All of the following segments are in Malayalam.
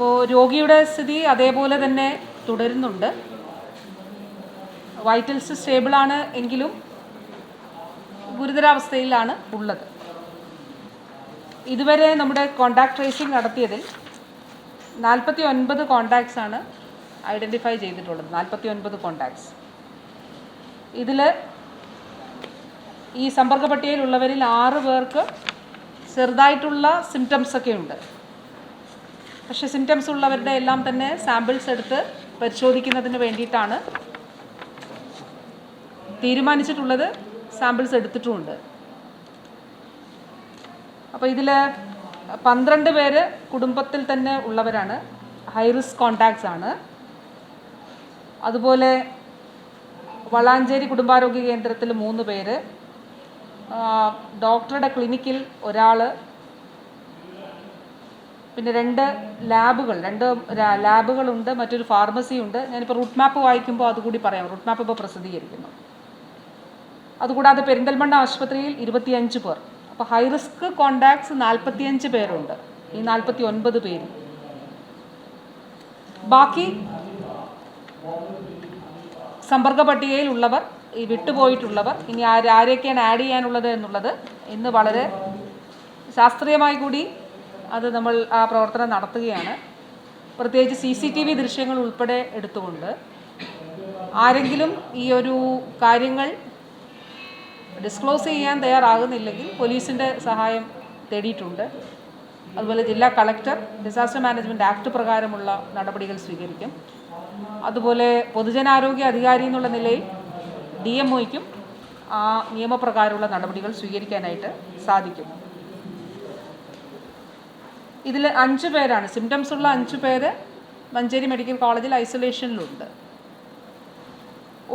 അപ്പോൾ രോഗിയുടെ സ്ഥിതി അതേപോലെ തന്നെ തുടരുന്നുണ്ട്. വൈറ്റൽസ് സ്റ്റേബിളാണ് എങ്കിലും ഗുരുതരാവസ്ഥയിലാണ് ഉള്ളത്. ഇതുവരെ നമ്മുടെ കോണ്ടാക്ട് ട്രേസിംഗ് നടത്തിയതിൽ 49 കോണ്ടാക്ട്സാണ് ഐഡൻറ്റിഫൈ ചെയ്തിട്ടുള്ളത്. 49 കോണ്ടാക്ട്സ്. ഇതിൽ ഈ സമ്പർക്ക പട്ടികയിലുള്ളവരിൽ 6 പേർക്ക് ചെറുതായിട്ടുള്ള സിംറ്റംസൊക്കെ ഉണ്ട്. പക്ഷേ സിംറ്റംസ് ഉള്ളവരുടെ എല്ലാം തന്നെ സാമ്പിൾസ് എടുത്ത് പരിശോധിക്കുന്നതിന് വേണ്ടിയിട്ടാണ് തീരുമാനിച്ചിട്ടുള്ളത്. സാമ്പിൾസ് എടുത്തിട്ടുമുണ്ട്. അപ്പോൾ ഇതിൽ 12 പേര് കുടുംബത്തിൽ തന്നെ ഉള്ളവരാണ്, ഹൈ റിസ്ക് കോണ്ടാക്ട്സ് ആണ്. അതുപോലെ വളാഞ്ചേരി കുടുംബാരോഗ്യ കേന്ദ്രത്തിൽ 3 പേര്, ഡോക്ടറുടെ ക്ലിനിക്കിൽ ഒരാൾ, പിന്നെ 2 ലാബുകളുണ്ട്, മറ്റൊരു ഫാർമസി ഉണ്ട്. ഞാനിപ്പോൾ റൂട്ട് മാപ്പ് വായിക്കുമ്പോൾ അതുകൂടി പറയാം. റൂട്ട് മാപ്പ് ഇപ്പോൾ പ്രസിദ്ധീകരിക്കുന്നു. അതുകൂടാതെ പെരിന്തൽമണ്ണ ആശുപത്രിയിൽ 25 പേർ. അപ്പോൾ ഹൈ റിസ്ക് കോണ്ടാക്ട്സ് 45 പേരുണ്ട്. ഈ 49 പേര്. ബാക്കി സമ്പർക്ക പട്ടികയിൽ ഉള്ളവർ, ഈ വിട്ടുപോയിട്ടുള്ളവർ, ഇനി ആരെയൊക്കെയാണ് ആഡ് ചെയ്യാനുള്ളത് എന്നുള്ളത് ഇന്ന് വളരെ ശാസ്ത്രീയമായി കൂടി അത് നമ്മൾ ആ പ്രവർത്തനം നടത്തുകയാണ്. പ്രത്യേകിച്ച് CCTV ദൃശ്യങ്ങൾ ഉൾപ്പെടെ എടുത്തുകൊണ്ട് ആരെങ്കിലും ഈ ഒരു കാര്യങ്ങൾ ഡിസ്ക്ലോസ് ചെയ്യാൻ തയ്യാറാകുന്നില്ലെങ്കിൽ പോലീസിൻ്റെ സഹായം തേടിയിട്ടുണ്ട്. അതുപോലെ ജില്ലാ കളക്ടർ ഡിസാസ്റ്റർ മാനേജ്മെൻറ്റ് ആക്ട് പ്രകാരമുള്ള നടപടികൾ സ്വീകരിക്കും. അതുപോലെ പൊതുജനാരോഗ്യ അധികാരി എന്നുള്ള നിലയിൽ DMOയ്ക്കും ആ നിയമപ്രകാരമുള്ള നടപടികൾ സ്വീകരിക്കാനായിട്ട് സാധിക്കും. ഇതിൽ 5 പേരാണ്, സിംറ്റംസ് ഉള്ള 5 പേര് മഞ്ചേരി മെഡിക്കൽ കോളേജിൽ ഐസൊലേഷനിലുണ്ട്.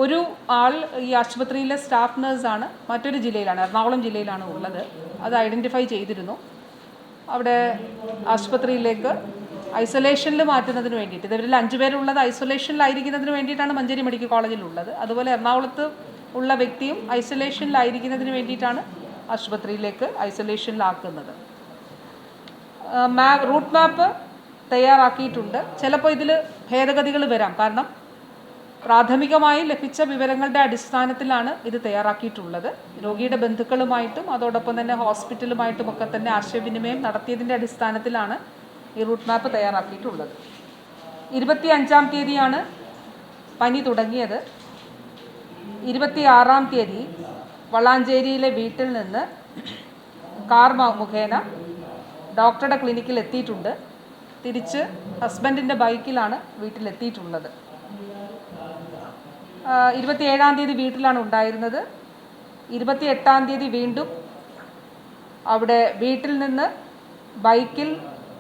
ഒരു ആൾ ഈ ആശുപത്രിയിലെ സ്റ്റാഫ് നഴ്സാണ്, മറ്റൊരു ജില്ലയിലാണ്, എറണാകുളം ജില്ലയിലാണ് ഉള്ളത്. അത് ഐഡൻറ്റിഫൈ ചെയ്തിരുന്നു. അവിടെ ആശുപത്രിയിലേക്ക് ഐസൊലേഷനിൽ മാറ്റുന്നതിന് വേണ്ടിയിട്ട്, ഇവരിൽ 5 പേരുള്ളത് ഐസൊലേഷനിലായിരിക്കുന്നതിന് വേണ്ടിയിട്ടാണ് മഞ്ചേരി മെഡിക്കൽ കോളേജിലുള്ളത്. അതുപോലെ എറണാകുളത്ത് ഉള്ള വ്യക്തിയും ഐസൊലേഷനിലായിരിക്കുന്നതിന് വേണ്ടിയിട്ടാണ് ആശുപത്രിയിലേക്ക് ഐസൊലേഷനിലാക്കുന്നത്. റൂട്ട് മാപ്പ് തയ്യാറാക്കിയിട്ടുണ്ട്. ചിലപ്പോൾ ഇതിൽ ഭേദഗതികൾ വരാം. കാരണം പ്രാഥമികമായി ലഭിച്ച വിവരങ്ങളുടെ അടിസ്ഥാനത്തിലാണ് ഇത് തയ്യാറാക്കിയിട്ടുള്ളത്. രോഗിയുടെ ബന്ധുക്കളുമായിട്ടും അതോടൊപ്പം തന്നെ ഹോസ്പിറ്റലുമായിട്ടും ഒക്കെ തന്നെ ആശയവിനിമയം നടത്തിയതിൻ്റെ അടിസ്ഥാനത്തിലാണ് ഈ റൂട്ട് മാപ്പ് തയ്യാറാക്കിയിട്ടുള്ളത്. 25-ാം തീയതിയാണ് പനി തുടങ്ങിയത്. 26-ാം തീയതി വളാഞ്ചേരിയിലെ വീട്ടിൽ നിന്ന് കാർ മുഖേന ഡോക്ടറുടെ ക്ലിനിക്കിൽ എത്തിയിട്ടുണ്ട്. തിരിച്ച് ഹസ്ബൻഡിൻ്റെ ബൈക്കിലാണ് വീട്ടിലെത്തിയിട്ടുള്ളത്. 27-ാം തീയതി വീട്ടിലാണ് ഉണ്ടായിരുന്നത്. 28-ാം തീയതി വീണ്ടും അവിടെ വീട്ടിൽ നിന്ന് ബൈക്കിൽ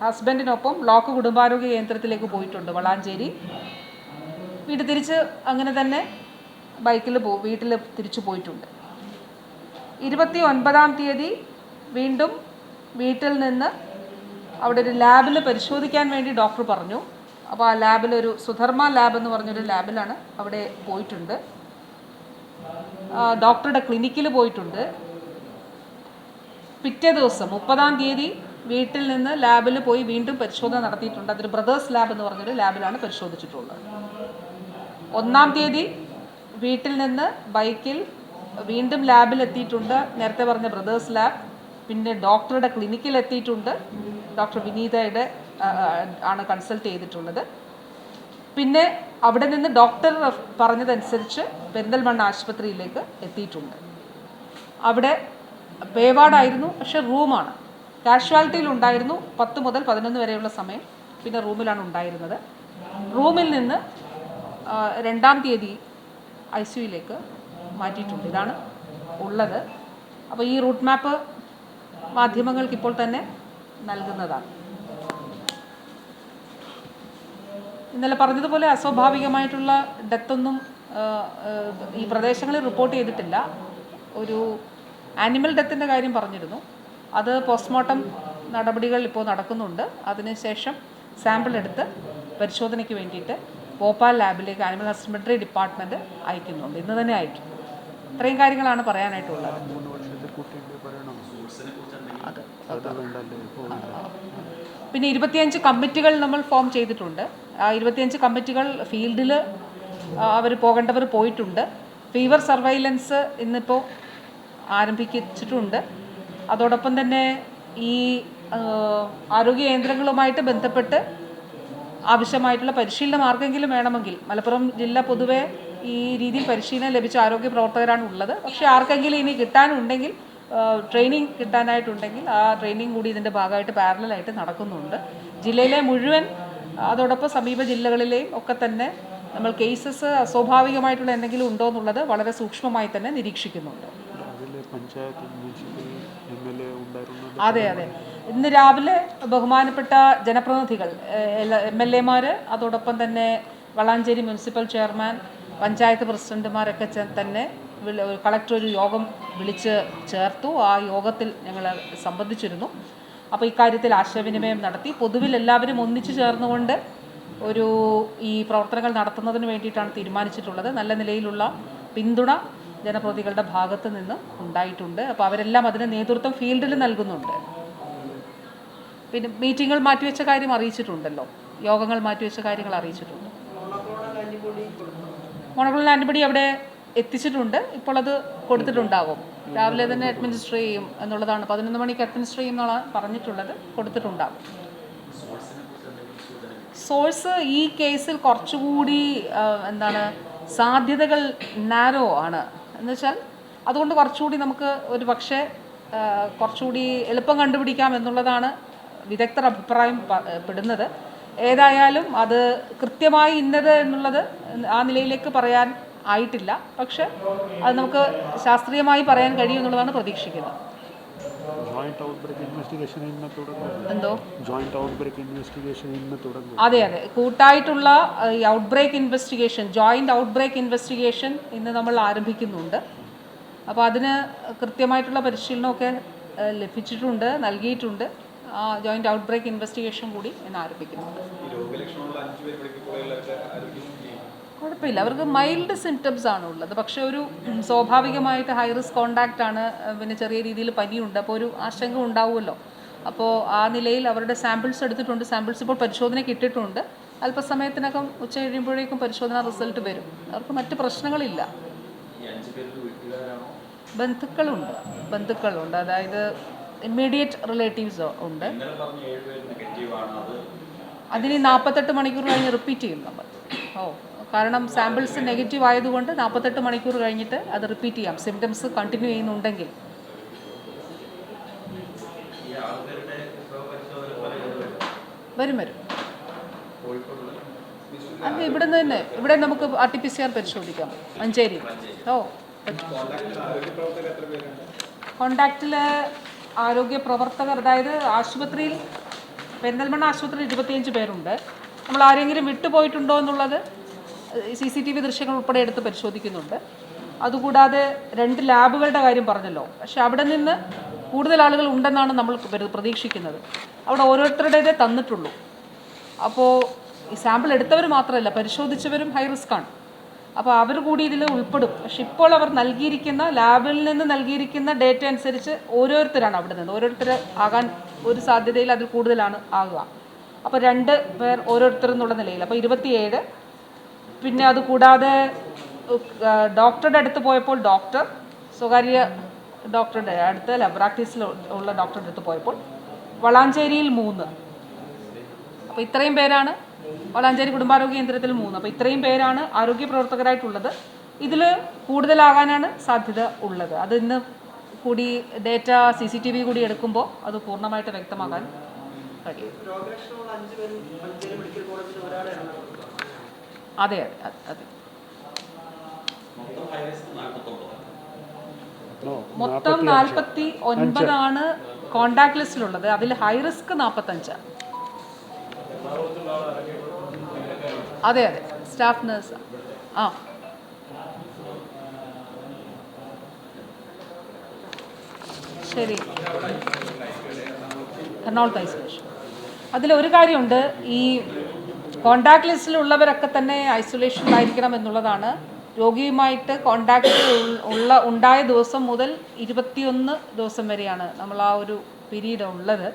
ഹസ്ബൻഡിനൊപ്പം ബ്ലോക്ക് കുടുംബാരോഗ്യ കേന്ദ്രത്തിലേക്ക് പോയിട്ടുണ്ട് വളാഞ്ചേരി. തിരിച്ച് അങ്ങനെ തന്നെ വീട്ടിൽ തിരിച്ചു പോയിട്ടുണ്ട്. 29-ാം തീയതി വീണ്ടും വീട്ടിൽ നിന്ന് അവിടെ ഒരു ലാബിൽ പരിശോധിക്കാൻ വേണ്ടി ഡോക്ടർ പറഞ്ഞു. അപ്പോൾ ആ ലാബിലൊരു സുധർമ്മ ലാബ് എന്ന് പറഞ്ഞൊരു ലാബിലാണ് അവിടെ പോയിട്ടുണ്ട്. ഡോക്ടറുടെ ക്ലിനിക്കിൽ പോയിട്ടുണ്ട്. പിറ്റേ ദിവസം 30-ാം തീയതി വീട്ടിൽ നിന്ന് ലാബിൽ പോയി വീണ്ടും പരിശോധന നടത്തിയിട്ടുണ്ട്. അതൊരു ബ്രദേഴ്സ് ലാബ് എന്ന് പറഞ്ഞൊരു ലാബിലാണ് പരിശോധിച്ചിട്ടുള്ളത്. 1-ാം തീയതി വീട്ടിൽ നിന്ന് ബൈക്കിൽ വീണ്ടും ലാബിൽ എത്തിയിട്ടുണ്ട്. നേരത്തെ പറഞ്ഞ ബ്രദേഴ്സ് ലാബ്. പിന്നെ ഡോക്ടറുടെ ക്ലിനിക്കിൽ എത്തിയിട്ടുണ്ട്. ഡോക്ടർ വിനീതയുടെ ആണ് കൺസൾട്ട് ചെയ്തിട്ടുള്ളത്. പിന്നെ അവിടെ നിന്ന് ഡോക്ടർ പറഞ്ഞതനുസരിച്ച് പെരിന്തൽമണ്ണ ആശുപത്രിയിലേക്ക് എത്തിയിട്ടുണ്ട്. അവിടെ പേവാർഡായിരുന്നു, പക്ഷേ റൂമാണ്. കാഷ്വാലിറ്റിയിൽ ഉണ്ടായിരുന്നു 10 മുതൽ 11 വരെയുള്ള സമയം. പിന്നെ റൂമിലാണ് ഉണ്ടായിരുന്നത്. റൂമിൽ നിന്ന് 2-ാം തീയതി ICUയിലേക്ക് മാറ്റിയിട്ടുണ്ട്. ഇതാണ് ഉള്ളത്. അപ്പോൾ ഈ റൂട്ട് മാപ്പ് മാധ്യമങ്ങൾക്ക് ഇപ്പോൾ തന്നെ നൽകുന്നതാണ്. ഇന്നലെ പറഞ്ഞതുപോലെ അസ്വാഭാവികമായിട്ടുള്ള ഡെത്തൊന്നും ഈ പ്രദേശങ്ങളിൽ റിപ്പോർട്ട് ചെയ്തിട്ടില്ല. ഒരു ആനിമൽ ഡെത്തിൻ്റെ കാര്യം പറഞ്ഞിരുന്നു. അത് പോസ്റ്റ്മോർട്ടം നടപടികൾ ഇപ്പോൾ നടക്കുന്നുണ്ട്. അതിനുശേഷം സാമ്പിൾ എടുത്ത് പരിശോധനയ്ക്ക് വേണ്ടിയിട്ട് ഭോപ്പാൽ ലാബിലേക്ക് ആനിമൽ ഹസ്ബൻഡറി ഡിപ്പാർട്ട്മെൻറ്റ് അയക്കുന്നുണ്ട്. ഇന്ന് തന്നെ അയക്കും. ഇത്രയും കാര്യങ്ങളാണ് പറയാനായിട്ടുള്ളത്. പിന്നെ 25 കമ്മിറ്റികൾ നമ്മൾ ഫോം ചെയ്തിട്ടുണ്ട്. ആ 25 കമ്മിറ്റികൾ ഫീൽഡിൽ അവർ പോകേണ്ടവർ പോയിട്ടുണ്ട്. ഫീവർ സർവൈലൻസ് ഇന്നിപ്പോൾ ആരംഭിച്ചിട്ടുണ്ട്. അതോടൊപ്പം തന്നെ ഈ ആരോഗ്യ കേന്ദ്രങ്ങളുമായിട്ട് ബന്ധപ്പെട്ട് ആവശ്യമായിട്ടുള്ള പരിശീലനം ആർക്കെങ്കിലും വേണമെങ്കിൽ, മലപ്പുറം ജില്ല പൊതുവെ ഈ രീതിയിൽ പരിശീലനം ലഭിച്ച ആരോഗ്യ പ്രവർത്തകരാണ് ഉള്ളത്. പക്ഷേ ആർക്കെങ്കിലും ഇനി കിട്ടാനുണ്ടെങ്കിൽ, ട്രെയിനിങ് കിട്ടാനായിട്ടുണ്ടെങ്കിൽ ആ ട്രെയിനിങ് കൂടി ഇതിൻ്റെ ഭാഗമായിട്ട് പാരലലായിട്ട് നടക്കുന്നുണ്ട്. ജില്ലയിലെ മുഴുവൻ, അതോടൊപ്പം സമീപ ജില്ലകളിലെയും ഒക്കെ തന്നെ നമ്മൾ കേസസ് അസ്വാഭാവികമായിട്ടുള്ള എന്തെങ്കിലും ഉണ്ടോ എന്നുള്ളത് വളരെ സൂക്ഷ്മമായി തന്നെ നിരീക്ഷിക്കുന്നുണ്ട്. അതെ അതെ, ഇന്ന് രാവിലെ ബഹുമാനപ്പെട്ട ജനപ്രതിനിധികൾ, MLA മാർ, അതോടൊപ്പം തന്നെ വളാഞ്ചേരി മുനിസിപ്പൽ ചെയർമാൻ, പഞ്ചായത്ത് പ്രസിഡന്റുമാരൊക്കെ തന്നെ കളക്ടർ ഒരു യോഗം വിളിച്ച് ചേർത്തു. ആ യോഗത്തിൽ ഞങ്ങൾ സംബന്ധിച്ചിരുന്നു. അപ്പോൾ ഇക്കാര്യത്തിൽ ആശയവിനിമയം നടത്തി. പൊതുവിൽ എല്ലാവരും ഒന്നിച്ചു ചേർന്നുകൊണ്ട് ഈ പ്രവർത്തനങ്ങൾ നടത്തുന്നതിന് വേണ്ടിയിട്ടാണ് തീരുമാനിച്ചിട്ടുള്ളത്. നല്ല നിലയിലുള്ള പിന്തുണ ജനപ്രതിനിധികളുടെ ഭാഗത്ത് നിന്ന് ഉണ്ടായിട്ടുണ്ട്. അപ്പോൾ അവരെല്ലാം അതിന് നേതൃത്വം ഫീൽഡിൽ നൽകുന്നുണ്ട്. പിന്നെ മീറ്റിങ്ങുകൾ മാറ്റിവെച്ച കാര്യം അറിയിച്ചിട്ടുണ്ടല്ലോ, യോഗങ്ങൾ മാറ്റിവെച്ച കാര്യങ്ങൾ അറിയിച്ചിട്ടുണ്ട്. മോണോക്ലോണൽ ആൻറ്റിബോഡി അവിടെ എത്തിച്ചിട്ടുണ്ട്. ഇപ്പോൾ അത് കൊടുത്തിട്ടുണ്ടാകും. രാവിലെ തന്നെ അഡ്മിനിസ്റ്റർ ചെയ്യും എന്നുള്ളതാണ്. 11 മണിക്ക് അഡ്മിനിസ്റ്റർ ചെയ്യും എന്നാണ് പറഞ്ഞിട്ടുള്ളത്. കൊടുത്തിട്ടുണ്ടാകും. സോഴ്സ് ഈ കേസിൽ കുറച്ചുകൂടി സാധ്യതകൾ നാരോ ആണ്. എന്നുവെച്ചാൽ അതുകൊണ്ട് കുറച്ചുകൂടി നമുക്ക് ഒരു പക്ഷേ കുറച്ചുകൂടി എളുപ്പം കണ്ടുപിടിക്കാം എന്നുള്ളതാണ് വിദഗ്ധർ അഭിപ്രായം പെടുന്നത്. ഏതായാലും അത് കൃത്യമായി ഇന്നത് എന്നുള്ളത് ആ നിലയിലേക്ക് പറയാൻ ആയിട്ടില്ല. പക്ഷെ അത് നമുക്ക് ശാസ്ത്രീയമായി പറയാൻ കഴിയുമെന്നുള്ളതാണ് പ്രതീക്ഷിക്കുന്നത്. അതെ അതെ, കൂട്ടായിട്ടുള്ള ഈ outbreak investigation, joint outbreak investigation ഇന്ന് നമ്മൾ ആരംഭിക്കുന്നുണ്ട്. അപ്പോൾ അതിന് കൃത്യമായിട്ടുള്ള പരിശീലനമൊക്കെ ലഭിച്ചിട്ടുണ്ട്, നൽകിയിട്ടുണ്ട്. ആ ജോയിൻ്റ് ഔട്ട്ബ്രേക്ക് ഇൻവെസ്റ്റിഗേഷൻ കൂടി ഇന്ന് ആരംഭിക്കുന്നുണ്ട്. കുഴപ്പമില്ല, അവർക്ക് മൈൽഡ് സിംറ്റംസ് ആണ് ഉള്ളത്. പക്ഷേ ഒരു സ്വാഭാവികമായിട്ട് ഹൈ റിസ്ക് കോണ്ടാക്റ്റ് ആണ്. പിന്നെ ചെറിയ രീതിയിൽ പനിയുണ്ട്. അപ്പോൾ ഒരു ആശങ്ക ഉണ്ടാവുമല്ലോ. അപ്പോൾ ആ നിലയിൽ അവരുടെ സാമ്പിൾസ് എടുത്തിട്ടുണ്ട്. സാമ്പിൾസ് ഇപ്പോൾ പരിശോധനയ്ക്ക് ഇട്ടിട്ടുണ്ട്. അല്പസമയത്തിനകം ഉച്ച കഴിയുമ്പോഴേക്കും പരിശോധന റിസൾട്ട് വരും. അവർക്ക് മറ്റ് പ്രശ്നങ്ങളില്ല. ബന്ധുക്കളുണ്ട്, അതായത് ഇമ്മീഡിയറ്റ് റിലേറ്റീവ്സ് ഉണ്ട്. അതിന് 48 മണിക്കൂർ കഴിഞ്ഞ് റിപ്പീറ്റ് ചെയ്യും നമ്മൾ. കാരണം സാമ്പിൾസ് നെഗറ്റീവ് ആയതുകൊണ്ട് 48 മണിക്കൂർ കഴിഞ്ഞിട്ട് അത് റിപ്പീറ്റ് ചെയ്യാം, സിംറ്റംസ് കണ്ടിന്യൂ ചെയ്യുന്നുണ്ടെങ്കിൽ. വരും. അത് ഇവിടെ നമുക്ക് RT-PCR പരിശോധിക്കാം മഞ്ചേരി. കോണ്ടാക്റ്റിൽ ആരോഗ്യ പ്രവർത്തകർ, അതായത് ആശുപത്രിയിൽ, പെരിന്തൽമണ്ണ ആശുപത്രിയിൽ 25 പേരുണ്ട്. നമ്മൾ ആരെങ്കിലും വിട്ടുപോയിട്ടുണ്ടോ എന്നുള്ളത് CCTV ദൃശ്യങ്ങൾ ഉൾപ്പെടെ എടുത്ത് പരിശോധിക്കുന്നുണ്ട്. അതുകൂടാതെ 2 ലാബുകളുടെ കാര്യം പറഞ്ഞല്ലോ. പക്ഷെ അവിടെ നിന്ന് കൂടുതൽ ആളുകൾ ഉണ്ടെന്നാണ് നമ്മൾ പ്രതീക്ഷിക്കുന്നത്. അവിടെ ഓരോരുത്തരുടേതേ തന്നിട്ടുള്ളൂ. അപ്പോൾ ഈ സാമ്പിൾ എടുത്തവർ മാത്രമല്ല, പരിശോധിച്ചവരും ഹൈ റിസ്ക് ആണ്. അപ്പോൾ അവർ കൂടി ഇതിൽ ഉൾപ്പെടും. പക്ഷെ ഇപ്പോൾ അവർ നൽകിയിരിക്കുന്ന ലാബിൽ നിന്ന് നൽകിയിരിക്കുന്ന ഡേറ്റ അനുസരിച്ച് ഓരോരുത്തരാണ് അവിടെ നിന്ന്. ഓരോരുത്തർ ആകാൻ ഒരു സാധ്യതയിൽ അതിൽ കൂടുതലാണ് ആകുക. അപ്പോൾ 2 പേർ ഓരോരുത്തരെന്നുള്ള നിലയിൽ, അപ്പോൾ 27. പിന്നെ അതുകൂടാതെ ഡോക്ടറുടെ അടുത്ത് പോയപ്പോൾ സ്വകാര്യ ഡോക്ടറുടെ അടുത്ത്, ലബോറാട്ടറീസിൽ ഉള്ള ഡോക്ടറുടെ അടുത്ത് പോയപ്പോൾ വളാഞ്ചേരിയിൽ 3. അപ്പോൾ ഇത്രയും പേരാണ്. വളാഞ്ചേരി കുടുംബാരോഗ്യ കേന്ദ്രത്തിൽ 3. അപ്പോൾ ഇത്രയും പേരാണ് ആരോഗ്യ പ്രവർത്തകരായിട്ടുള്ളത്. ഇതിൽ കൂടുതലാകാനാണ് സാധ്യത ഉള്ളത്. അത് ഇന്ന് കൂടി ഡേറ്റ CCTV കൂടി എടുക്കുമ്പോൾ അത് പൂർണ്ണമായിട്ട് വ്യക്തമാക്കാൻ കഴിയും. അതെ. മൊത്തം 49 കോണ്ടാക്ട് ലിസ്റ്റിലുള്ളത്. അതിൽ ഹൈ റിസ്ക് 45. അതെ, സ്റ്റാഫ് നഴ്സ്. ശരി, എറണാകുളത്ത് ഐസൊലേഷൻ. അതിലൊരു കാര്യമുണ്ട്, ഈ കോണ്ടാക്ട് ലിസ്റ്റിലുള്ളവരൊക്കെ തന്നെ ഐസൊലേഷനിലായിരിക്കണം എന്നുള്ളതാണ്. രോഗിയുമായിട്ട് കോണ്ടാക്ട് ഉണ്ടായ ദിവസം മുതൽ 21 ദിവസം വരെയാണ് നമ്മൾ ആ ഒരു പീരീഡ് ഉള്ളത്.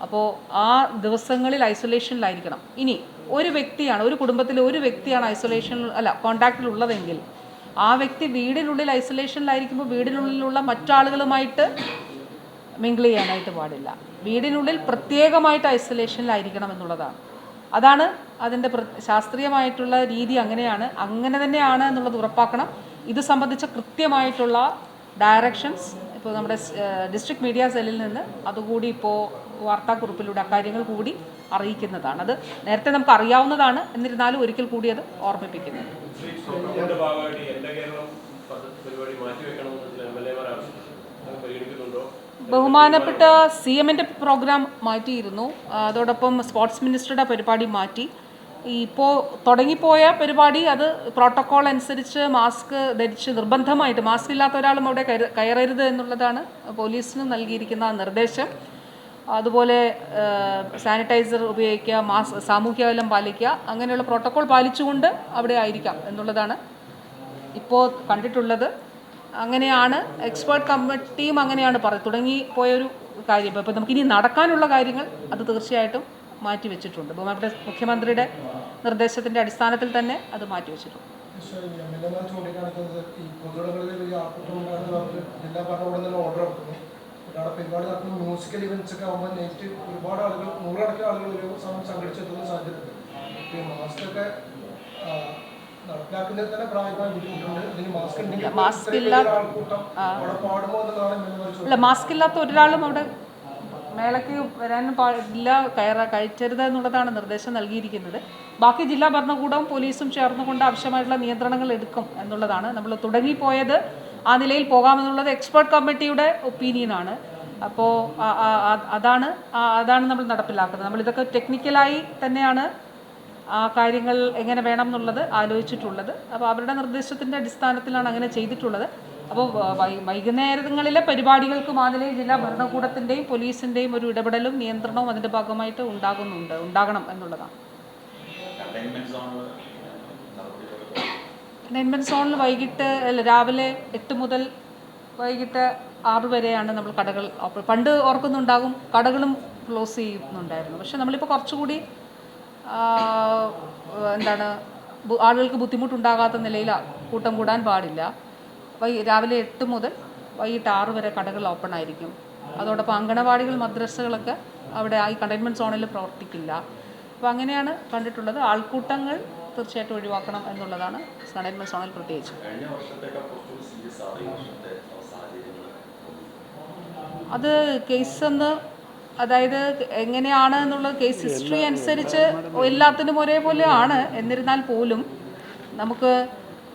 അപ്പോൾ ആ ദിവസങ്ങളിൽ ഐസൊലേഷനിലായിരിക്കണം. ഇനി ഒരു വ്യക്തിയാണ്, ഒരു കുടുംബത്തിലെ ഒരു വ്യക്തിയാണ് ഐസൊലേഷനിൽ കോൺടാക്റ്റിലുള്ളതെങ്കിൽ ആ വ്യക്തി വീടിനുള്ളിൽ ഐസൊലേഷനിലായിരിക്കുമ്പോൾ വീടിനുള്ളിലുള്ള മറ്റാളുകളുമായിട്ട് മിങ്കിൾ ചെയ്യാനായിട്ട് പാടില്ല. വീടിനുള്ളിൽ പ്രത്യേകമായിട്ട് ഐസൊലേഷനിലായിരിക്കണം എന്നുള്ളതാണ്. അതാണ് അതിൻ്റെ ശാസ്ത്രീയമായിട്ടുള്ള രീതി. അങ്ങനെയാണ്, അങ്ങനെ തന്നെയാണ് എന്നുള്ളത് ഉറപ്പാക്കണം. ഇത് സംബന്ധിച്ച കൃത്യമായിട്ടുള്ള ഡയറക്ഷൻസ് ഇപ്പോൾ നമ്മുടെ ഡിസ്ട്രിക്ട് മീഡിയ സെല്ലിൽ നിന്ന് അതുകൂടി ഇപ്പോൾ വാർത്താക്കുറിപ്പിലൂടെ അക്കാര്യങ്ങൾ കൂടി അറിയിക്കുന്നതാണ്. അത് നേരത്തെ നമുക്ക് അറിയാവുന്നതാണ്, എന്നിരുന്നാലും ഒരിക്കൽ കൂടി അത് ഓർമ്മിപ്പിക്കുന്നത്. ബഹുമാനപ്പെട്ട CM-ൻ്റെ പ്രോഗ്രാം മാറ്റിയിരുന്നു. അതോടൊപ്പം സ്പോർട്സ് മിനിസ്റ്ററുടെ പരിപാടി മാറ്റി. ഇപ്പോൾ തുടങ്ങിപ്പോയ പരിപാടി അത് പ്രോട്ടോക്കോൾ അനുസരിച്ച് മാസ്ക് ധരിച്ച് നിർബന്ധമായിട്ട്, മാസ്ക് ഇല്ലാത്ത ഒരാളും അവിടെ കയറരുത് എന്നുള്ളതാണ് പോലീസിന് നൽകിയിരിക്കുന്ന നിർദ്ദേശം. അതുപോലെ സാനിറ്റൈസർ ഉപയോഗിക്കുക, സാമൂഹ്യ അകലം പാലിക്കുക, അങ്ങനെയുള്ള പ്രോട്ടോക്കോൾ പാലിച്ചുകൊണ്ട് അവിടെ ആയിരിക്കാം എന്നുള്ളതാണ് ഇപ്പോൾ കണ്ടിട്ടുള്ളത്. അങ്ങനെയാണ് എക്സ്പേർട്ട് കമ്മിറ്റിയും അങ്ങനെയാണ് തുടങ്ങിപ്പോയൊരു കാര്യം. ഇപ്പോൾ നമുക്കിനി നടക്കാനുള്ള കാര്യങ്ങൾ അത് തീർച്ചയായിട്ടും മാറ്റിവെച്ചിട്ടുണ്ട്. ബഹുമാനപ്പെട്ട മുഖ്യമന്ത്രിയുടെ നിർദ്ദേശത്തിൻ്റെ അടിസ്ഥാനത്തിൽ തന്നെ അത് മാറ്റിവെച്ചിട്ടുണ്ട്. പരിപാടി നടത്തുന്ന മ്യൂസിക്കൽ ഇവന്റ്സ് ഒക്കെ ആകുമ്പോൾ നെറ്റ് ഒരുപാട് ആളുകൾ, നൂറുകണക്കിന് ആളുകൾ ഒരു സമയം സംഘടിച്ചെത്തുന്ന സാധ്യതയുണ്ട്. ഈ മാസ്ക് ഒക്കെ നടപ്പിലാക്കുന്നതിൽ തന്നെ പ്രായമായ ബുദ്ധിമുട്ടുണ്ട്. ഇതിന് മാസ്ക് ഉണ്ടെങ്കിൽ ആൾക്കൂട്ടം അവിടെ പാടുമോ എന്നുള്ളതാണ്. മാസ്ക് ഇല്ലാത്ത ഒരാളും അവിടെ മേളയ്ക്ക് വരാനും പാടില്ല, കഴിച്ചരുത് എന്നുള്ളതാണ് നിർദ്ദേശം നൽകിയിരിക്കുന്നത്. ബാക്കി ജില്ലാ ഭരണകൂടവും പോലീസും ചേർന്നുകൊണ്ട് ആവശ്യമായിട്ടുള്ള നിയന്ത്രണങ്ങൾ എടുക്കും എന്നുള്ളതാണ്. നമ്മൾ തുടങ്ങിപ്പോയത് ആ നിലയിൽ പോകാമെന്നുള്ളത് എക്സ്പേർട്ട് കമ്മിറ്റിയുടെ ഒപ്പീനിയനാണ്. അപ്പോൾ അതാണ് നമ്മൾ നടപ്പിലാക്കുന്നത്. നമ്മളിതൊക്കെ ടെക്നിക്കലായി തന്നെയാണ് ആ കാര്യങ്ങൾ എങ്ങനെ വേണം എന്നുള്ളത് ആലോചിച്ചിട്ടുള്ളത്. അപ്പോൾ അവരുടെ നിർദ്ദേശത്തിൻ്റെ അടിസ്ഥാനത്തിലാണ് അങ്ങനെ ചെയ്തിട്ടുള്ളത്. അപ്പോൾ വൈകുന്നേരങ്ങളിലെ പരിപാടികൾക്കും ആ നിലയിൽ ജില്ലാ ഭരണകൂടത്തിൻ്റെയും പോലീസിൻ്റെയും ഒരു ഇടപെടലും നിയന്ത്രണവും അതിൻ്റെ ഭാഗമായിട്ട് ഉണ്ടാകണം എന്നുള്ളതാണ്. കണ്ടെയ്ൻമെൻറ്റ് സോണിൽ രാവിലെ 8 മുതൽ വൈകിട്ട് 6 വരെയാണ് നമ്മൾ കടകൾ പണ്ട് ഓർക്കുന്നുണ്ടാകും, കടകളും ക്ലോസ് ചെയ്യുന്നുണ്ടായിരുന്നു. പക്ഷേ നമ്മളിപ്പോൾ കുറച്ചുകൂടി ആളുകൾക്ക് ബുദ്ധിമുട്ടുണ്ടാകാത്ത നിലയിൽ കൂട്ടം കൂടാൻ പാടില്ല. രാവിലെ 8 മുതൽ വൈകിട്ട് 6 വരെ കടകൾ ഓപ്പൺ ആയിരിക്കും. അതോടൊപ്പം അങ്കണവാടികൾ, മദ്രസകളൊക്കെ അവിടെ ഈ കണ്ടെയ്ൻമെൻറ്റ് സോണിൽ പ്രവർത്തിക്കില്ല. അപ്പോൾ അങ്ങനെയാണ് കണ്ടിട്ടുള്ളത്. ആൾക്കൂട്ടങ്ങൾ തീർച്ചയായിട്ടും ഒഴിവാക്കണം എന്നുള്ളതാണ് കണ്ടെയ്ൻമെൻറ്റ് സോണിൽ പ്രത്യേകിച്ച്. അത് കേസ് അതായത് എങ്ങനെയാണ് എന്നുള്ളത് കേസ് ഹിസ്റ്ററി അനുസരിച്ച് എല്ലാത്തിനും ഒരേപോലെ ആണ്. എന്നിരുന്നാൽ പോലും നമുക്ക്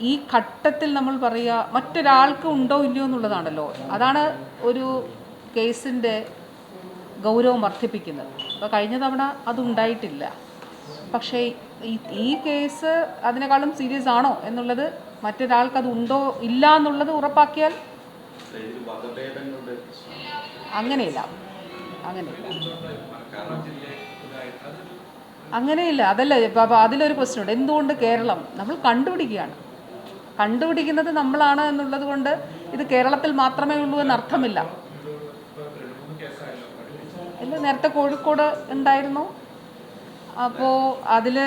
ഈ ഘട്ടത്തിൽ നമ്മൾ പറയുക മറ്റൊരാൾക്ക് ഉണ്ടോ ഇല്ലയോ എന്നുള്ളതാണല്ലോ. അതാണ് ഒരു കേസിൻ്റെ ഗൗരവം വർദ്ധിപ്പിക്കുന്നത്. അപ്പോൾ കഴിഞ്ഞ തവണ അതുണ്ടായിട്ടില്ല. പക്ഷേ ഈ കേസ് അതിനേക്കാളും സീരിയസ് ആണോ എന്നുള്ളത്, മറ്റൊരാൾക്ക് അത് ഉണ്ടോ ഇല്ല എന്നുള്ളത് ഉറപ്പാക്കിയാൽ അങ്ങനെയില്ല. അതല്ല, അപ്പോൾ അതിലൊരു പ്രശ്നമുണ്ട്. എന്തുകൊണ്ട് കേരളം നമ്മൾ കണ്ടുപിടിക്കുന്നത് നമ്മളാണ് എന്നുള്ളത് കൊണ്ട് ഇത് കേരളത്തിൽ മാത്രമേ ഉള്ളൂ എന്നർത്ഥമില്ല. നേരത്തെ കോഴിക്കോട് ഉണ്ടായിരുന്നു. അപ്പോൾ അതിൽ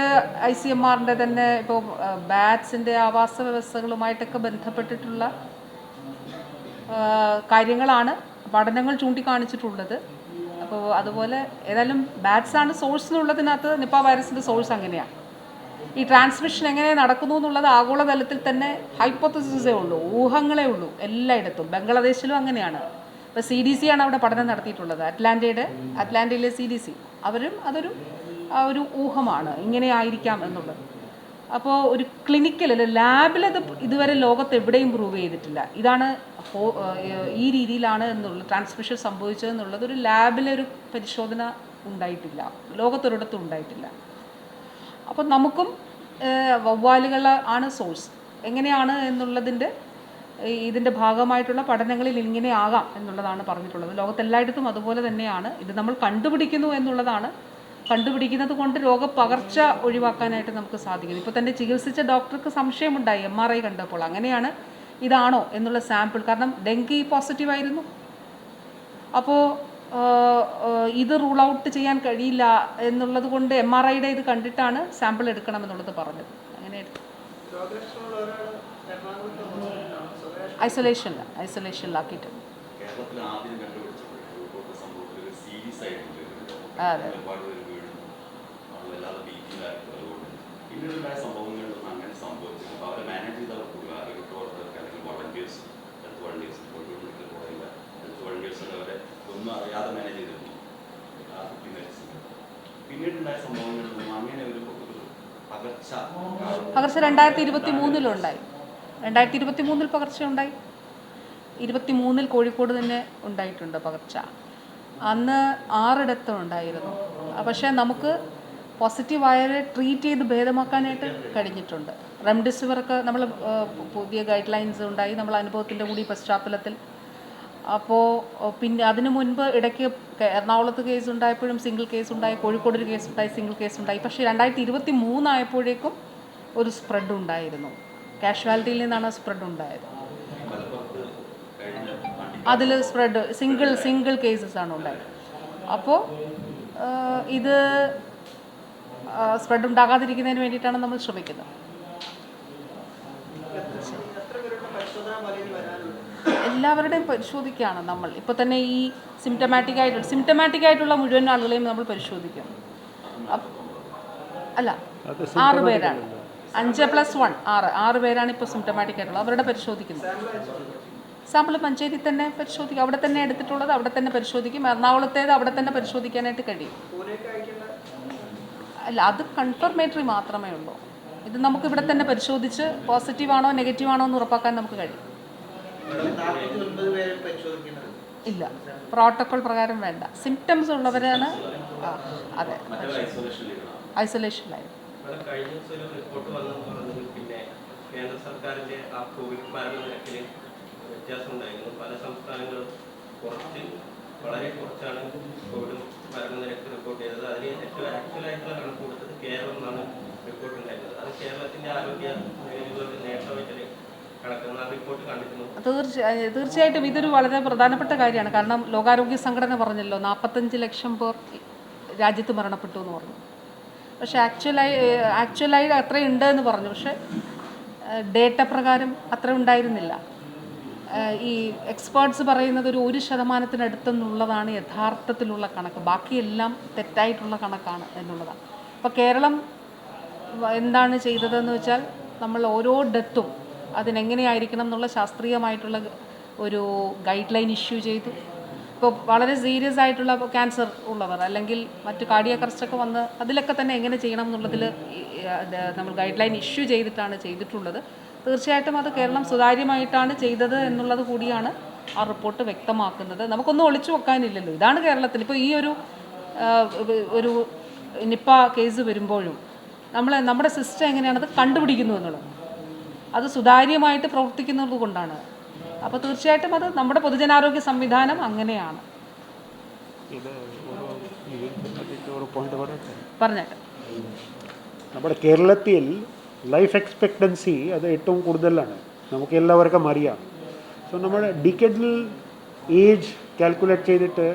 ICMR-ൻ്റെ തന്നെ ഇപ്പോൾ ബാറ്റ്സിൻ്റെ ആവാസ വ്യവസ്ഥകളുമായിട്ടൊക്കെ ബന്ധപ്പെട്ടിട്ടുള്ള കാര്യങ്ങളാണ് പഠനങ്ങൾ ചൂണ്ടിക്കാണിച്ചിട്ടുള്ളത്. അപ്പോൾ അതുപോലെ ഏതായാലും ബാറ്റ്സാണ് സോഴ്സ് എന്നുള്ളതിനകത്ത് നിപ്പ വൈറസിൻ്റെ സോഴ്സ് അങ്ങനെയാണ്. ഈ ട്രാൻസ്മിഷൻ എങ്ങനെ നടക്കുന്നു എന്നുള്ളത് ആഗോളതലത്തിൽ തന്നെ ഹൈപ്പോത്തസിസേ ഉള്ളൂ, ഊഹങ്ങളേ ഉള്ളൂ എല്ലായിടത്തും. ബംഗ്ലാദേശിലും അങ്ങനെയാണ്. ഇപ്പോൾ CDC ആണ് അവിടെ പഠനം നടത്തിയിട്ടുള്ളത്. അറ്റ്ലാന്റയിലെ CDC അവരും അതൊരു ഊഹമാണ്, ഇങ്ങനെ ആയിരിക്കാം എന്നുള്ളത്. അപ്പോൾ ഒരു ക്ലിനിക്കൽ ലാബിലത് ഇതുവരെ ലോകത്ത് എവിടെയും പ്രൂവ് ചെയ്തിട്ടില്ല. ഇതാണ് ഈ രീതിയിലാണ് ട്രാൻസ്മിഷൻ സംഭവിച്ചതെന്നുള്ളത് ഒരു ലാബിലൊരു പരിശോധന ഉണ്ടായിട്ടില്ല, ലോകത്തൊരിടത്തും ഉണ്ടായിട്ടില്ല. അപ്പോൾ നമുക്കും വവ്വാലുകൾ ആണ് സോഴ്സ് എങ്ങനെയാണ് ഇതിൻ്റെ ഭാഗമായിട്ടുള്ള പഠനങ്ങളിൽ ഇങ്ങനെ ആകാം എന്നുള്ളതാണ് പറഞ്ഞിട്ടുള്ളത്. ലോകത്തെല്ലായിടത്തും അതുപോലെ തന്നെയാണ്. ഇത് നമ്മൾ കണ്ടുപിടിക്കുന്നു എന്നുള്ളതാണ്. കണ്ടുപിടിക്കുന്നത് കൊണ്ട് രോഗപകർച്ച ഒഴിവാക്കാനായിട്ട് നമുക്ക് സാധിക്കും. ഇപ്പോൾ തന്നെ ചികിത്സിച്ച ഡോക്ടർക്ക് സംശയമുണ്ടായി MRI കണ്ടപ്പോൾ. അങ്ങനെയാണ് ഇതാണോ എന്നുള്ള സാമ്പിൾ, കാരണം ഡെങ്കി പോസിറ്റീവായിരുന്നു. അപ്പോൾ ഇത് റൂൾ ഔട്ട് ചെയ്യാൻ കഴിയില്ല എന്നുള്ളത് കൊണ്ട് MRIയുടെ ഇത് കണ്ടിട്ടാണ് സാമ്പിൾ എടുക്കണമെന്നുള്ളത് പറഞ്ഞത്. അങ്ങനെ ഐസൊലേഷനിലാക്കിയിട്ട് അതെ. ഒന്നും അറിയാതെ മാനേജ് ചെയ്തിരുന്നു ആ കുട്ടി മരിച്ചത്. പിന്നീടുണ്ടായ സംഭവങ്ങളിലൊന്നും അങ്ങനെ ഒരു പകർച്ച 2023 2023 പകർച്ച ഉണ്ടായി. 23 കോഴിക്കോട് തന്നെ ഉണ്ടായിട്ടുണ്ട് പകർച്ച. അന്ന് 6 ഉണ്ടായിരുന്നു. പക്ഷേ നമുക്ക് പോസിറ്റീവായവരെ ട്രീറ്റ് ചെയ്ത് ഭേദമാക്കാനായിട്ട് കഴിഞ്ഞിട്ടുണ്ട്. റെംഡെസിവിറൊക്കെ നമ്മൾ പുതിയ ഗൈഡ് ലൈൻസ് ഉണ്ടായി നമ്മൾ അനുഭവത്തിൻ്റെ കൂടി പശ്ചാത്തലത്തിൽ. അപ്പോൾ പിന്നെ അതിനു മുൻപ് ഇടയ്ക്ക് എറണാകുളത്ത് കേസ് ഉണ്ടായപ്പോഴും സിംഗിൾ കേസ് ഉണ്ടായി, കോഴിക്കോട് ഒരു കേസ് ഉണ്ടായി, സിംഗിൾ കേസ് ഉണ്ടായി. പക്ഷേ 2023 ആയപ്പോഴേക്കും ഒരു സ്പ്രെഡ് ഉണ്ടായിരുന്നു. കാഷ്വാലിറ്റിയിൽ നിന്നാണ് സ്പ്രെഡ് ഉണ്ടായത്. അതിൽ സ്പ്രെഡ് സിംഗിൾ കേസസ് ആണ് ഉണ്ടായത്. അപ്പോൾ ഇത് സ്പ്രെഡ് ഉണ്ടാകാതിരിക്കുന്നതിന് വേണ്ടിയിട്ടാണ് നമ്മൾ ശ്രമിക്കുന്നത്. എല്ലാവരുടെയും പരിശോധിക്കുകയാണ് നമ്മൾ. ഇപ്പോൾ തന്നെ ഈ സിംറ്റമാറ്റിക് ആയിട്ടുള്ള മുഴുവൻ ആളുകളെയും നമ്മൾ പരിശോധിക്കും. അല്ല, 6 പേരാണ്. 5+1 6 പേരാണ് ഇപ്പോൾ സിംറ്റമാറ്റിക് ആയിട്ടുള്ളത്. അവരുടെ പരിശോധിക്കുന്നത്. സാമ്പിൾ മഞ്ചേരി തന്നെ പരിശോധിക്കും. അവിടെ തന്നെ എടുത്തിട്ടുള്ളത് അവിടെ തന്നെ പരിശോധിക്കും. എറണാകുളത്തേത് അവിടെ തന്നെ പരിശോധിക്കാനായിട്ട് കഴിയും. അല്ല, അത് കൺഫർമേറ്ററി മാത്രമേ ഉള്ളൂ. ഇത് നമുക്ക് ഇവിടെ തന്നെ പരിശോധിച്ച് പോസിറ്റീവാണോ നെഗറ്റീവാണോ എന്ന് ഉറപ്പാക്കാൻ നമുക്ക് കഴിയും. ഇല്ല, പ്രോട്ടോകോൾ പ്രകാരം വേണ്ട. സിംറ്റംസ് ഉള്ളവരാണ്. അതെ, ഐസൊലേഷനിലായിരുന്നു. കഴിഞ്ഞ ദിവസം ഒരു റിപ്പോർട്ട് വന്നെന്ന് പറഞ്ഞത് പിന്നെ കേന്ദ്ര സർക്കാരിൻ്റെ ആ കോവിഡ് മരണനിരക്കിൽ വ്യത്യാസം ഉണ്ടായിരുന്നു. പല സംസ്ഥാനങ്ങളും വളരെ കുറച്ചാണ് കോവിഡ് മരണനിരക്ക് റിപ്പോർട്ട് ചെയ്തത്. അതിന് ഏറ്റവും ആക്ച്വലായിട്ടുള്ള കണക്ക് കൊടുത്തത് കേരളം എന്നാണ് റിപ്പോർട്ട് ഉണ്ടായിരുന്നത്. അത് കേരളത്തിൻ്റെ ആരോഗ്യ നേട്ടമായിട്ട് കണക്കുന്ന റിപ്പോർട്ട് കണ്ടിരുന്നു. തീർച്ചയായിട്ടും ഇതൊരു വളരെ പ്രധാനപ്പെട്ട കാര്യമാണ്. കാരണം ലോകാരോഗ്യ സംഘടന പറഞ്ഞല്ലോ 45 ലക്ഷം പേർ രാജ്യത്ത് മരണപ്പെട്ടു എന്ന് പറഞ്ഞു. പക്ഷേ ആക്ച്വലായി അത്രയുണ്ട് എന്ന് പറഞ്ഞു. പക്ഷേ ഡേറ്റ പ്രകാരം അത്ര ഉണ്ടായിരുന്നില്ല. ഈ എക്സ്പേർട്സ് പറയുന്നത് ഒരു 1% യഥാർത്ഥത്തിലുള്ള കണക്ക്. ബാക്കിയെല്ലാം തെറ്റായിട്ടുള്ള കണക്കാണ് എന്നുള്ളതാണ്. അപ്പോൾ കേരളം എന്താണ് ചെയ്തതെന്ന് വെച്ചാൽ നമ്മൾ ഓരോ ഡെത്തും അതിനെങ്ങനെയായിരിക്കണം എന്നുള്ള ശാസ്ത്രീയമായിട്ടുള്ള ഒരു ഗൈഡ് ലൈൻ ഇഷ്യൂ ചെയ്തു. ഇപ്പോൾ വളരെ സീരിയസ് ആയിട്ടുള്ള ക്യാൻസർ ഉള്ളവർ അല്ലെങ്കിൽ മറ്റ് കാർഡിയാക് അറസ്റ്റൊക്കെ വന്ന് അതിലൊക്കെ തന്നെ എങ്ങനെ ചെയ്യണം എന്നുള്ളതിൽ നമ്മൾ ഗൈഡ് ലൈൻ ഇഷ്യൂ ചെയ്തിട്ടുള്ളത്. തീർച്ചയായിട്ടും അത് കേരളം സുതാര്യമായിട്ടാണ് ചെയ്തത് എന്നുള്ളത് കൂടിയാണ് ആ റിപ്പോർട്ട് വ്യക്തമാക്കുന്നത്. നമുക്കൊന്നും ഒളിച്ചു വെക്കാനില്ലല്ലോ. ഇതാണ് കേരളത്തിൽ ഇപ്പോൾ ഈ ഒരു നിപ്പ കേസ് വരുമ്പോഴും നമ്മുടെ സിസ്റ്റം എങ്ങനെയാണത് കണ്ടുപിടിക്കുന്നു എന്നുള്ളത്, അത് സുതാര്യമായിട്ട് പ്രവർത്തിക്കുന്നത് കൊണ്ടാണ്. അപ്പോൾ തീർച്ചയായിട്ടും അത് നമ്മുടെ പൊതുജനാരോഗ്യ സംവിധാനം അങ്ങനെയാണ്. പറഞ്ഞേക്കാം. നമ്മുടെ കേരളത്തിൽ ലൈഫ് എക്സ്പെക്റ്റൻസി അത് ഏറ്റവും കൂടുതലാണ്, നമുക്ക് എല്ലാവർക്കും അറിയാം. സോ നമ്മുടെ ഡിക്കഡൽ ഏജ് കാൽക്കുലേറ്റ് ചെയ്തിട്ട്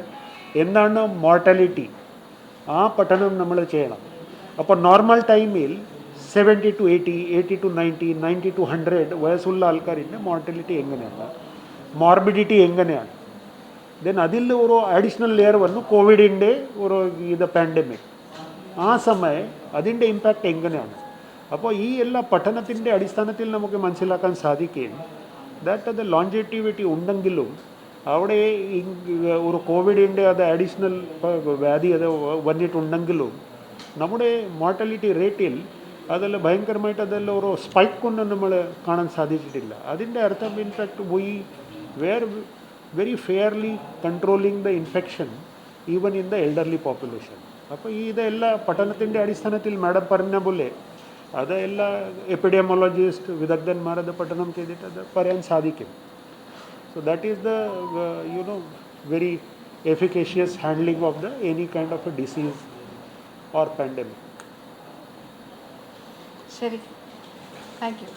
എന്താണ് മോർട്ടാലിറ്റി ആ പഠനം നമ്മൾ ചെയ്യണം. അപ്പോൾ നോർമൽ ടൈമിൽ 70 to 80, 80 to 90, 90 to 100 വയസ്സുള്ള ആൾക്കാരിൻ്റെ മോർട്ടാലിറ്റി എങ്ങനെയാണ്, മോർബിഡിറ്റി എങ്ങനെയാണ്. ദെൻ അതിൽ ഒരു അഡീഷണൽ ലെയർ വന്നു കോവിഡിൻ്റെ ഒരു പാൻഡമിക്. ആ സമയം അതിൻ്റെ ഇമ്പാക്റ്റ് എങ്ങനെയാണ്. അപ്പോൾ ഈ എല്ലാ പഠനത്തിൻ്റെ അടിസ്ഥാനത്തിൽ നമുക്ക് മനസ്സിലാക്കാൻ സാധിക്കും ദാറ്റ് അത് ലോഞ്ചിറ്റിവിറ്റി ഉണ്ടെങ്കിലും അവിടെ ഒരു കോവിഡിൻ്റെ അത് അഡീഷണൽ വ്യാധി അത് വന്നിട്ടുണ്ടെങ്കിലും നമ്മുടെ മോർട്ടാലിറ്റി റേറ്റിൽ അതെല്ലാം ഭയങ്കരമായിട്ട് അതെല്ലാം ഒരു സ്പൈക്കൊന്നും നമ്മൾ കാണാൻ സാധിച്ചിട്ടില്ല. അതിൻ്റെ അർത്ഥം in fact we were very fairly controlling the infection even in the elderly population. അപ്പോൾ ഇതെല്ലാം പഠനത്തിൻ്റെ അടിസ്ഥാനത്തിൽ മാഡം പറഞ്ഞ പോലെ അതെല്ലാം എപ്പിഡെമോളജിസ്റ്റ് വിദഗ്ധന്മാർ അത് പഠനം ചെയ്തിട്ട് അത് പറയാൻ സാധിക്കും. So that is the very efficacious handling of the any kind of a disease or pandemic. ശരി, താങ്ക് യു.